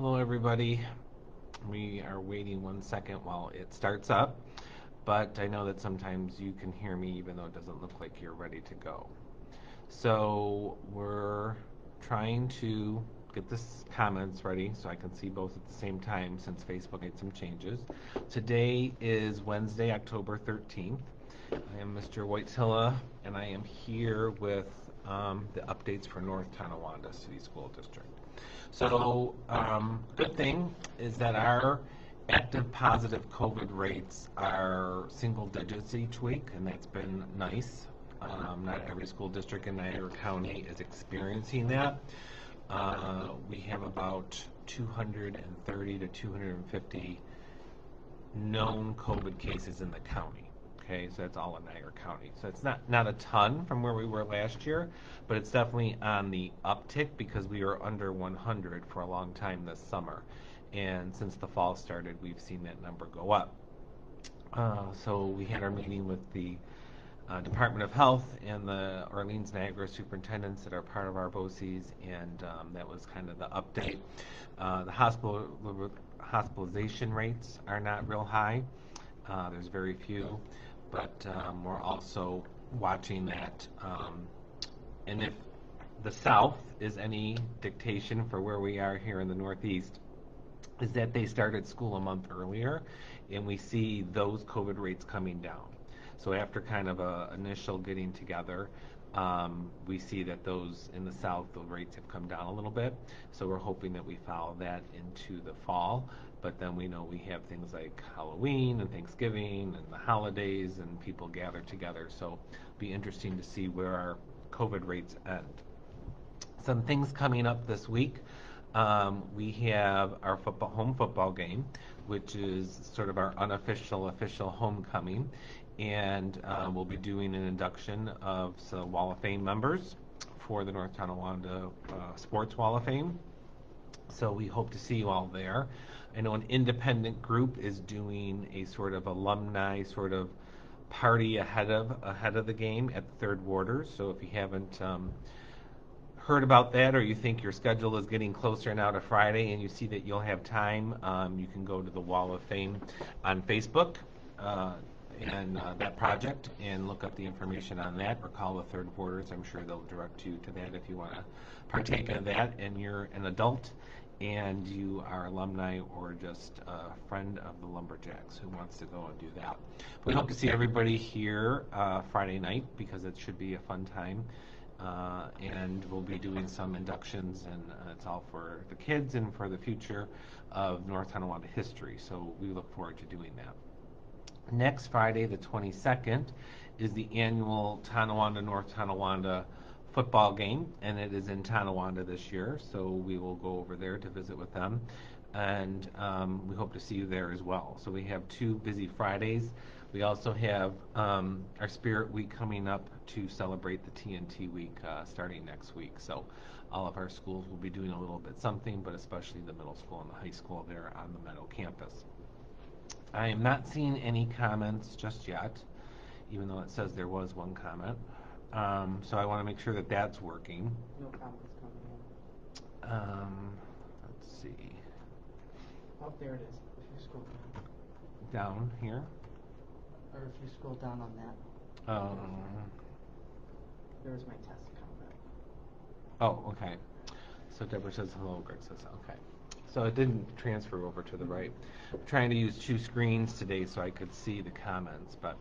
Hello, everybody. We are waiting 1 second while it starts up, but I know that sometimes you can hear me even though it doesn't look like you're ready to go. So we're trying to get this comments ready so I can see both at the same time since Facebook made some changes. Today is Wednesday, October 13th. I am Mr. Whitesilla, and I am here with the updates for North Tonawanda City School District. So, good thing is that our active positive COVID rates are single digits each week, and that's been nice. Not every school district in Niagara County is experiencing that. We have about 230 to 250 known COVID cases in the county. Okay, so that's all in Niagara County. So it's not a ton from where we were last year, but it's definitely on the uptick because we were under 100 for a long time this summer. And since the fall started, we've seen that number go up. So we had our meeting with the Department of Health and the Orleans Niagara superintendents that are part of our BOCES, and that was kind of the update. The hospitalization rates are not real high. There's very few, but we're also watching that. And if the South is any dictation for where we are here in the Northeast, is that they started school a month earlier, and we see those COVID rates coming down. So after kind of a initial getting together, we see that those in the South, the rates have come down a little bit. So we're hoping that we follow that into the fall. But then we know we have things like Halloween and Thanksgiving and the holidays and people gather together. So it'll be interesting to see where our COVID rates end. Some things coming up this week. We have our home football game, which is sort of our unofficial, official homecoming. And we'll be doing an induction of some Wall of Fame members for the North Tonawanda Sports Wall of Fame. So we hope to see you all there. I know an independent group is doing a sort of alumni sort of party ahead of the game at the Third Warders. So if you haven't heard about that, or you think your schedule is getting closer now to Friday and you see that you'll have time, you can go to the Wall of Fame on Facebook and that project and look up the information on that, or call the Third Warders. I'm sure they'll direct you to that if you want to partake in that and you're an adult and you are alumni or just a friend of the Lumberjacks who wants to go and do that. We hope to see everybody here Friday night because it should be a fun time. And we'll be doing some inductions, and it's all for the kids and for the future of North Tonawanda history. So we look forward to doing that. Next Friday, the 22nd, is the annual Tonawanda North Tonawanda football game, and it is in Tonawanda this year, so we will go over there to visit with them, and we hope to see you there as well. So we have 2 busy Fridays. We also have our Spirit Week coming up to celebrate the TNT Week starting next week. So all of our schools will be doing a little bit something, but especially the middle school and the high school there on the Meadow campus. I am not seeing any comments just yet, even though it says there was one comment. So I want to make sure that that's working. No comments coming Let's see. in. Oh, there it is. If you scroll down. Down here. Or if you scroll down on that. There was my test comment. Oh, okay. So Deborah says hello, Greg says okay. So it didn't transfer over to the right. I'm trying to use 2 screens today so I could see the comments, but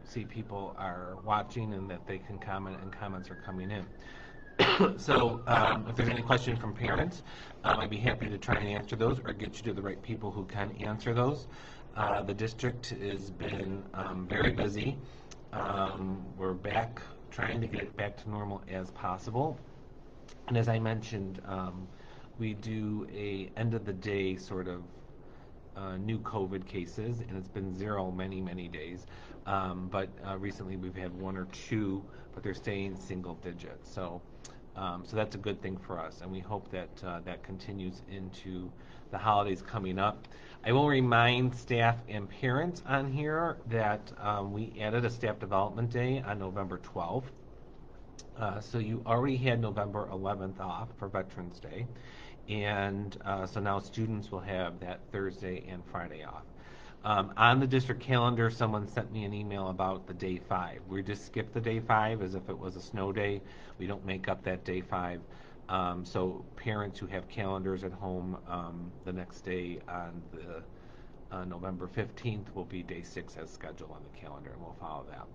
see people are watching and that they can comment and comments are coming in. So if there's any question from parents, I'd be happy to try and answer those or get you to the right people who can answer those. The district has been very busy. We're back, trying to get back to normal as possible. And as I mentioned, we do a end of the day sort of new COVID cases, and it's been 0 many days. But recently we've had 1 or 2, but they're staying single digits. So that's a good thing for us, and we hope that that continues into the holidays coming up. I will remind staff and parents on here that we added a staff development day on November 12th. So you already had November 11th off for Veterans Day, and so now students will have that Thursday and Friday off. On the district calendar, someone sent me an email about the day 5. We just skip the day 5 as if it was a snow day. We don't make up that day 5. So parents who have calendars at home, the next day on the November 15th will be day 6 as scheduled on the calendar, and we'll follow that.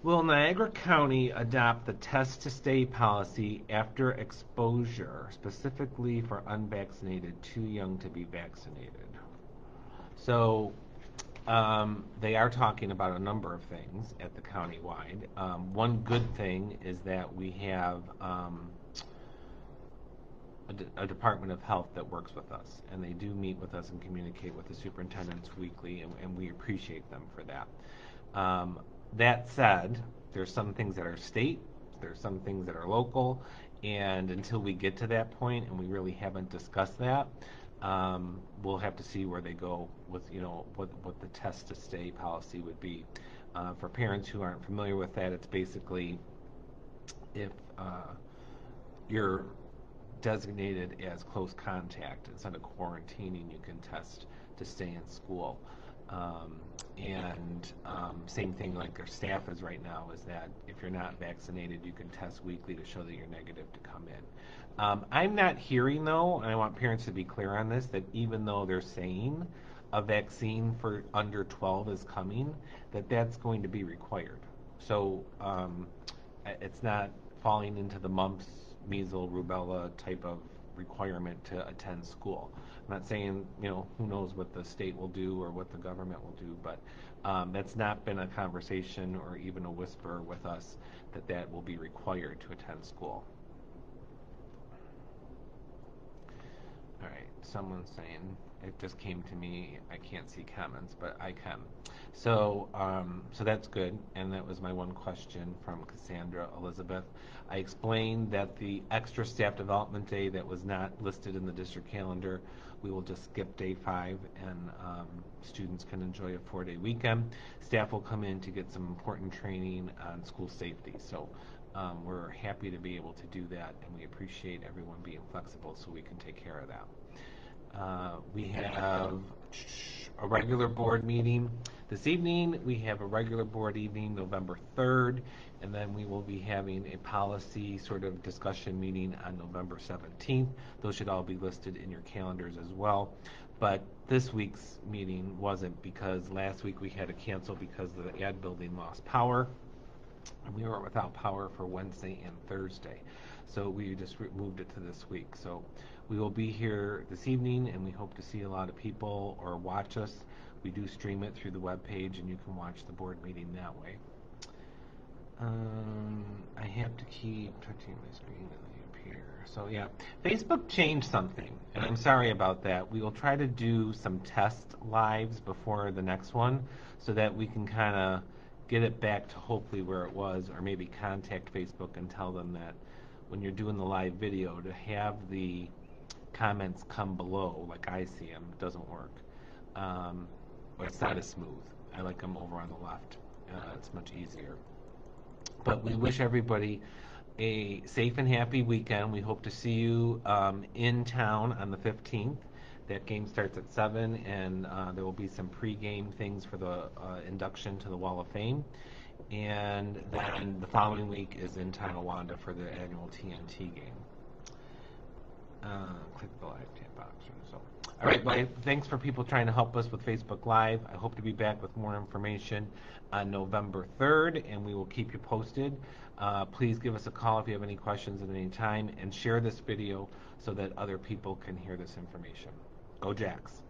Will Niagara County adopt the test to stay policy after exposure, specifically for unvaccinated too young to be vaccinated? So they are talking about a number of things at the county-wide. One good thing is that we have a Department of Health that works with us, and they do meet with us and communicate with the superintendents weekly, and we appreciate them for that. That said, there's some things that are state, there's some things that are local, and until we get to that point, and we really haven't discussed that, we'll have to see where they go with, what the test to stay policy would be. For parents who aren't familiar with that, it's basically if you're designated as close contact, instead of quarantining, you can test to stay in school. Same thing like their staff is right now, is that if you're not vaccinated, you can test weekly to show that you're negative to come in. I'm not hearing, though, and I want parents to be clear on this, that even though they're saying a vaccine for under 12 is coming, that's going to be required. So it's not falling into the mumps, measles, rubella type of requirement to attend school. I'm not saying, who knows what the state will do or what the government will do, but that's not been a conversation or even a whisper with us that will be required to attend school. All right, someone's saying, it just came to me, I can't see comments, but I can. So that's good, and that was my one question from Cassandra Elizabeth. I explained that the extra staff development day that was not listed in the district calendar, we will just skip day 5, and students can enjoy a 4-day weekend. Staff will come in to get some important training on school safety. So we're happy to be able to do that, and we appreciate everyone being flexible so we can take care of that. We have a regular board meeting this evening. We have a regular board evening November 3rd, and then we will be having a policy sort of discussion meeting on November 17th. Those should all be listed in your calendars as well. But this week's meeting wasn't, because last week we had to cancel because the ad building lost power. And we were without power for Wednesday and Thursday. So we just moved it to this week. So we will be here this evening, and we hope to see a lot of people or watch us. We do stream it through the webpage, and you can watch the board meeting that way. I have to keep touching my screen and they appear. So yeah, Facebook changed something, and I'm sorry about that. We will try to do some test lives before the next one so that we can kind of get it back to hopefully where it was, or maybe contact Facebook and tell them that when you're doing the live video, to have the comments come below like I see them doesn't work. Or it's not as smooth. I like them over on the left. It's much easier. But we wish everybody a safe and happy weekend. We hope to see you in town on the 15th. That game starts at 7, and there will be some pre-game things for the induction to the Wall of Fame. And then the following week is in Tonawanda for the annual TNT game. Click the live chat box. So, all right, well, thanks for people trying to help us with Facebook Live. I hope to be back with more information on November 3rd, and we will keep you posted. Please give us a call if you have any questions at any time, and share this video so that other people can hear this information. Go Jacks!